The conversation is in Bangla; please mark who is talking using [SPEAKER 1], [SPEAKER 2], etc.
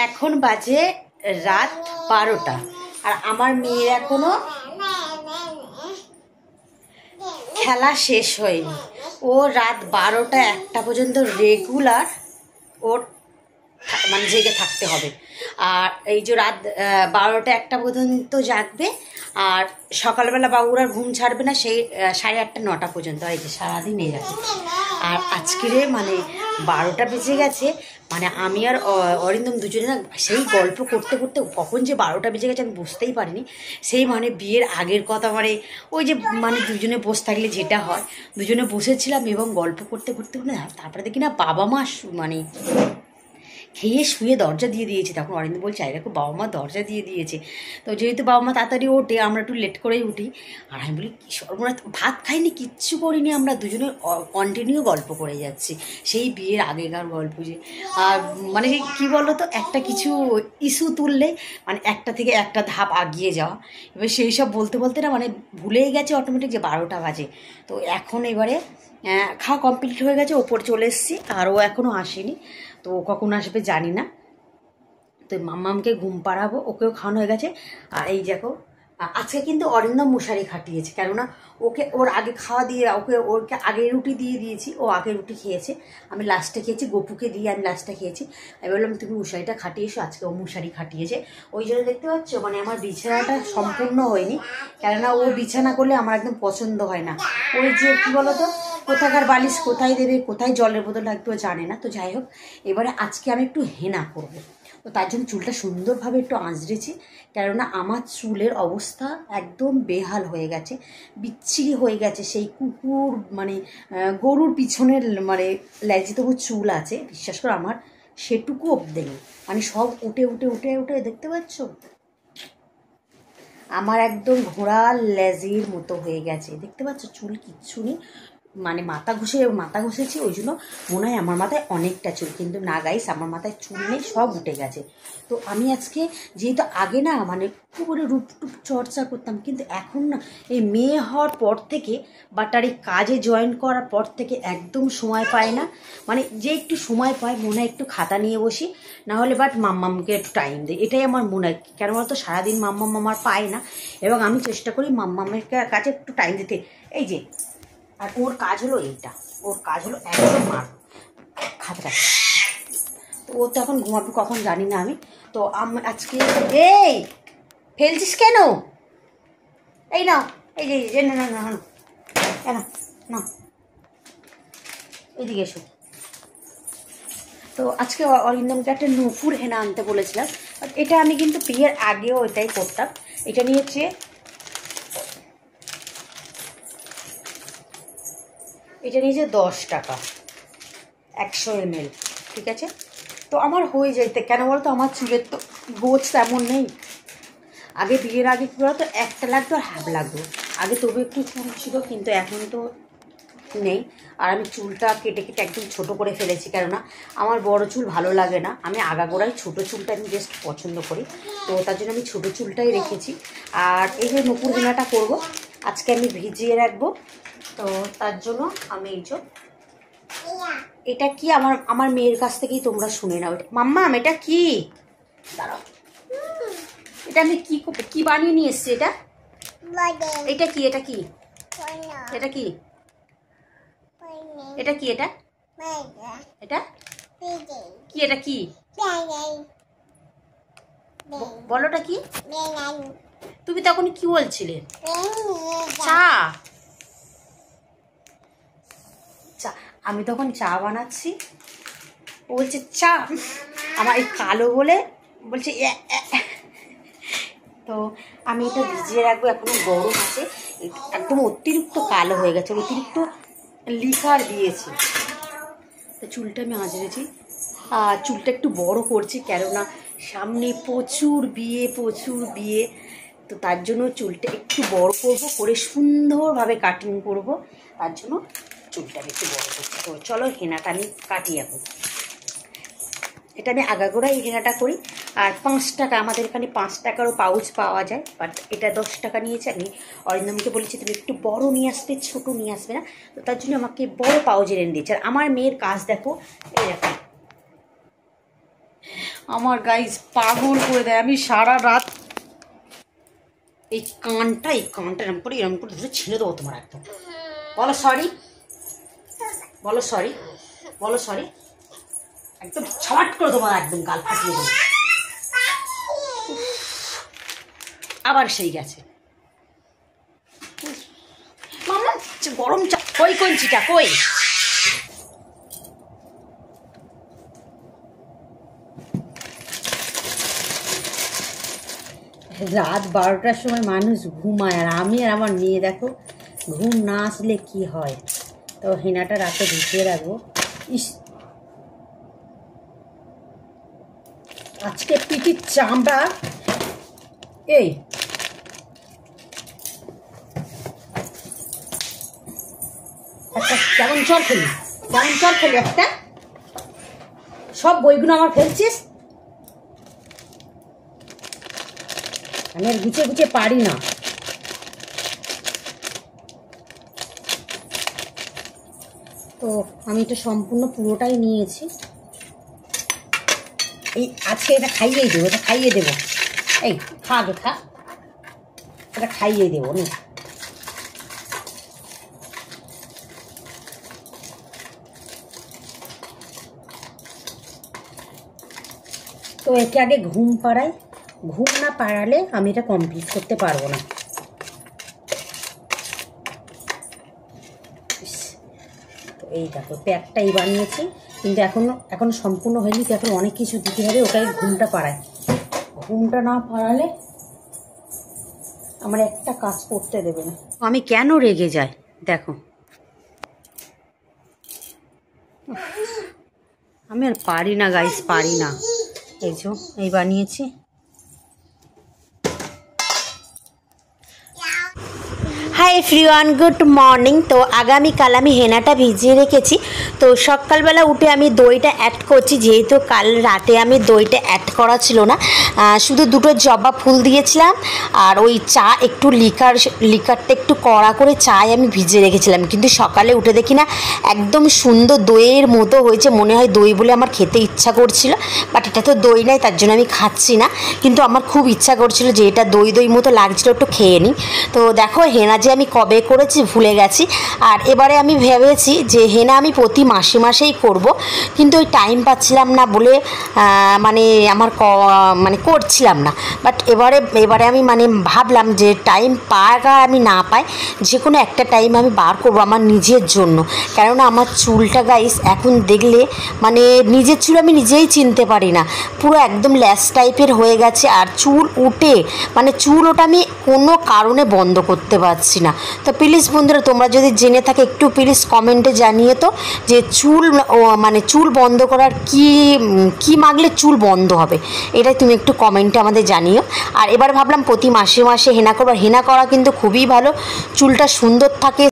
[SPEAKER 1] এখন বাজে রাত 12টা আর আমার মেয়ের এখনো খেলা শেষ হয়নি। ও রাত 12টা 1টা পর্যন্ত রেগুলার ওর মানে জেগে থাকতে হবে। আর এই যে রাত 12টা 1টা পর্যন্ত জাগবে আর সকালবেলা বাবুর আর ঘুম ছাড়বে না সেই 8:30 9টা পর্যন্ত। এই যে সারাদিন এই রাখে। আর আজকের মানে 12টা বেজে গেছে, মানে আমি আর অরিন্দম দুজনে না সেই গল্প করতে করতে কখন যে 12টা বেজে গেছে আমি বুঝতেই পারিনি। সেই মানে বিয়ের আগের কথা, মানে ওই যে মানে দুজনে বসে থাকলে যেটা হয়, দুজনে বসেছিলাম এবং গল্প করতে করতে তারপরে দেখি না বাবা মা মানে খেয়ে শুয়ে দরজা দিয়ে দিয়েছে। তখন অরিন্দ বলছে আরে দেখো বাবা মা দরজা দিয়ে দিয়েছে। তো যেহেতু বাবা মা তাড়াতাড়ি ওঠে, আমরা একটু লেট করেই উঠি। আর আমি বলি কি সর্বনাশ, ভাত খাইনি, কিচ্ছু করিনি, আমরা দুজনে কন্টিনিউ গল্প করে যাচ্ছি সেই বিয়ের আগেকার গল্প। যে আর মানে কি বলো তো, একটা কিছু ইস্যু তুললে মানে একটা থেকে একটা ধাপ আগিয়ে যাওয়া। এবার সেই সব বলতে বলতে না মানে ভুলেই গেছে অটোমেটিক যে 12টা বাজে। তো এখন এবারে খাওয়া কমপ্লিট হয়ে গেছে, ওপরে চলে এসেছি আর ও এখনও আসেনি। তো কখন আসবে জানি না। তো মাম্মামকে ঘুম পাড়াবো, ওকেও খাওয়ানো হয়ে গেছে। আর এই দেখো আজকে কিন্তু অরিন্দম মশারি খাটিয়েছে, কেননা ওকে ওর আগে খাওয়া দিয়ে ওকে আগে রুটি দিয়ে দিয়েছি, ও আগে রুটি খেয়েছে, আমি লাস্টে খেয়েছি, গপুকে দিয়ে আমি লাস্টে খেয়েছি। আমি বললাম তুমি মশারিটা খাটিয়েছো, আজকে ও মশারি খাটিয়েছে। ওই জন্য দেখতে পাচ্ছ মানে আমার বিছানাটা সম্পূর্ণ হয়নি, কেননা ও বিছানা করলে আমার একদম পছন্দ হয় না। ওই যে কী বলো তো, কোথাকার বালিশ কোথায় দেবে, কোথায় জলের বোতল রাখবে ও জানে না। তো যাই হোক, এবারে আজকে আমি একটু হেনা করব। তো তার জন্য চুলটা সুন্দরভাবে একটু আঁচড়েছি, কেননা আমার চুলের অবস্থা একদম বেহাল হয়ে গেছে, বিচ্ছিরি হয়ে গেছে। সেই কুকুর মানে গরুর পিছনের মানে ল্যাজে তবু চুল আছে, বিশ্বাস করো আমার সেটুকু অবধি নেই, মানে সব উঠে উঠে উঠে উঠে দেখতে পাচ্ছ আমার একদম ঘোড়ার লেজের মতো হয়ে গেছে, দেখতে পাচ্ছ চুল কিচ্ছু নেই। মানে মাথা ঘষেছি, ওই জন্য মনে হয় আমার মাথায় অনেকটা চুল, কিন্তু না গাইস, আমার মাথায় চুল নেই, সব উঠে গেছে। তো আমি আজকে যেহেতু আগে না মানে খুব করে রূপটুপ চর্চা করতাম, কিন্তু এখন না এই মেয়ে হওয়ার পর থেকে বাটার এই কাজে জয়েন করার পর থেকে একদম সময় পায় না। মানে যে একটু সময় পায় মনে হয় একটু খাতা নিয়ে বসি, না হলে বাট মাম্মামকে একটু টাইম দিই, এটাই আমার মনে হয়। কেন বলতো সারাদিন মাম্মাম আমার পায় না, এবং আমি চেষ্টা করি মাম্মামের কাছে একটু টাইম দিতে। এই যে আর ওর কাজ হলো এইটা, ওর কাজ হলো একদম মার খাতাটা। তো ও তো এখন ঘুমাবে কখন জানি না আমি। তো আজকে এই ফেলছিস কেন, এই নাও, এই যে না না না কেন না, এইদিকে এসো। তো আজকে অরিন্দমকে একটা নুপুর হেনা আনতে বলেছিলাম, এটা আমি কিন্তু বিয়ের আগেও এটাই করতাম। এটা নিয়েছে এটা নিয়েছে 10 টাকা 100 ml, ঠিক আছে। তো আমার হয়ে যাইতে, কেন বলতো আমার চুলের তো গোছ তেমন নেই। আগে বিয়ের আগে কী বলতো একটা লাগতো আর হাফ লাগতো, আগে তবু একটু চুল ছিল, কিন্তু এখন তো নেই। আর আমি চুলটা কেটে কেটে একদম ছোটো করে ফেলেছি, কেননা আমার বড় চুল ভালো লাগে না, আমি আগাগোড়াই ছোটো চুলটা আমি জাস্ট পছন্দ করি। তো তার জন্য আমি ছোটো চুলটাই রেখেছি। আর এই যে নুপুর হেনাটা করবো আজকে আমি ভিজিয়ে রাখবো। তো তার জন্য আমি এই যে এটা কি আমার মেয়ের কাছ থেকেই তোমরা শুনে নাও। মাম্মাম এটা কি, দাঁড়াও, এটা আমি কি বানিয়ে নিয়ে এসছি, এটা কি এটা কি এটা কি এটা কি এটা এটা কি এটা কি বলোটা কি, তুমি তখন কি বলছিলে, চা চা, আমি তখন চা বানাচ্ছি, ও বলছে চা, আমার এই কালো বলে বলছে তো আমি এটা ভিজিয়ে রাখবো, এখনো গরম আছে, একদম অতিরিক্ত কালো হয়ে গেছে, অতিরিক্ত লিকার দিয়েছি। তো চুলটা আমি আঁচড়েছি, আর চুলটা একটু বড় করছি, কেননা সামনে প্রচুর বিয়ে, তো তার জন্য চুলটা একটু বড় করব, করে সুন্দরভাবে কাটিং করব, তার জন্য চুলটা একটু বড় করছি। তো চলো হেনাটা আমি কাটি এখন। এটা আমি আগাগোড়াই এই হেনাটা করি। আর 5 টাকা, আমাদের এখানে 5 টাকারও পাউচ পাওয়া যায়, বাট এটা 10 টাকা নিয়েছে। আমি অরিন্দমকে বলেছি তুমি একটু বড় নিয়ে আসবে, ছোটো নিয়ে আসবে না, তো তার জন্য আমাকে বড় পাউচ এনে দিয়েছে। আর আমার মেয়ের কাজ দেখো, এই দেখো আমার গাইস পাগল করে দেয়। আমি সারা রাত এই কানটা এরম করে ধরে ছিঁড়ে দেবো তোমার একদম। বলো সরি, বলো সরি, বলো সরি, একদম ছট করে তোমার একদম গাল ফাটিয়ে দেবো। আবার সেই গেছে মামা, গরম চা কই, কঞ্চিটা কই? রাত 12টার সময় মানুষ ঘুমায়, আর আমি আর আমার মেয়ে দেখো ঘুম না আসলে কি হয়। তো হেনাটা রাতে ঢুকিয়ে রাখবো। ইস, আজকে পিটির চামড়া। এই একটা কেমন চল খেলি, কেমন চল খেলি, একটা সব বইগুলো আমার ফেলছিস। আমি আর গুছিয়ে গুছিয়ে পারি না। তো আমি এটা সম্পূর্ণ পুরোটাই নিয়েছি। এই আজকে এটা খাইয়েই দেবো, এটা খাইয়ে দেবো। এই খা গে খা, এটা খাইয়ে দেবো না। তো একে আগে ঘুম পাড়াই, ঘুম না পাড়ালে আমি এটা কমপ্লিট করতে পারবো না। তো এই দেখো প্যাকটাই বানিয়েছি, কিন্তু এখনো সম্পূর্ণ হয়নি। তো এখন অনেক কিছু দিতে হবে, ওটাই ঘুমটা পাড়ায়। ঘুমটা না পাড়ালে আমার একটা কাজ করতে দেবে না। আমি কেন রেগে যাই দেখো, আমি আর পারি না গাইস, পারি না। এই যে এই বানিয়েছি। Hi everyone, good morning. তো আগামীকাল আমি হেনাটা ভিজিয়ে রেখেছি। তো সকালবেলা উঠে আমি দইটা অ্যাড করছি, যেহেতু কাল রাতে আমি দইটা অ্যাড করা ছিল না, শুধু দুটো জবা ফুল দিয়েছিলাম। আর ওই চা একটু লিকারটা একটু কড়া করে চায় আমি ভিজিয়ে রেখেছিলাম। কিন্তু সকালে উঠে দেখি না একদম সুন্দর দইয়ের মতো হয়েছে, মনে হয় দই বলে আমার খেতে ইচ্ছা করছিল। বাট এটা তো দই নাই, তার জন্য আমি খাচ্ছি না। কিন্তু আমার খুব ইচ্ছা করছিল যে এটা দই দই মতো লাগছিল, একটু খেয়ে নিই। তো দেখো হেনা যে আমি কবে করেছি ভুলে গেছি। আর এবারে আমি ভেবেছি যে হেনা আমি প্রতি মাসে মাসেই করব, কিন্তু ওই টাইম পাচ্ছিলাম না বলে মানে আমার মানে করছিলাম না। বাট এবারে আমি মানে ভাবলাম যে টাইম পাকা আমি না পাই, যে কোনো একটা টাইম আমি বার করবো আমার নিজের জন্য। কেননা আমার চুলটা গাইস এখন দেখলে মানে নিজের চুল আমি নিজেই চিনতে পারি না, পুরো একদম ল্যাস টাইপের হয়ে গেছে। আর চুল উঠে মানে চুল ওটা আমি কোনো কারণে বন্ধ করতে পারছি না। তো প্লিজ বন্ধুরা, তোমরা যদি জেনে থাকে একটু প্লিজ কমেন্টে জানিয়ে তো, যে চুল মানে চুল বন্ধ করার কি মাগলে চুল বন্ধ হবে, এটাই তুমি একটু কমেন্টে আমাদের জানিও। আর এবার ভাবলাম প্রতি মাসে মাসে হেনা করবো। হেনা করা কিন্তু খুবই ভালো, চুলটা সুন্দর থাকে।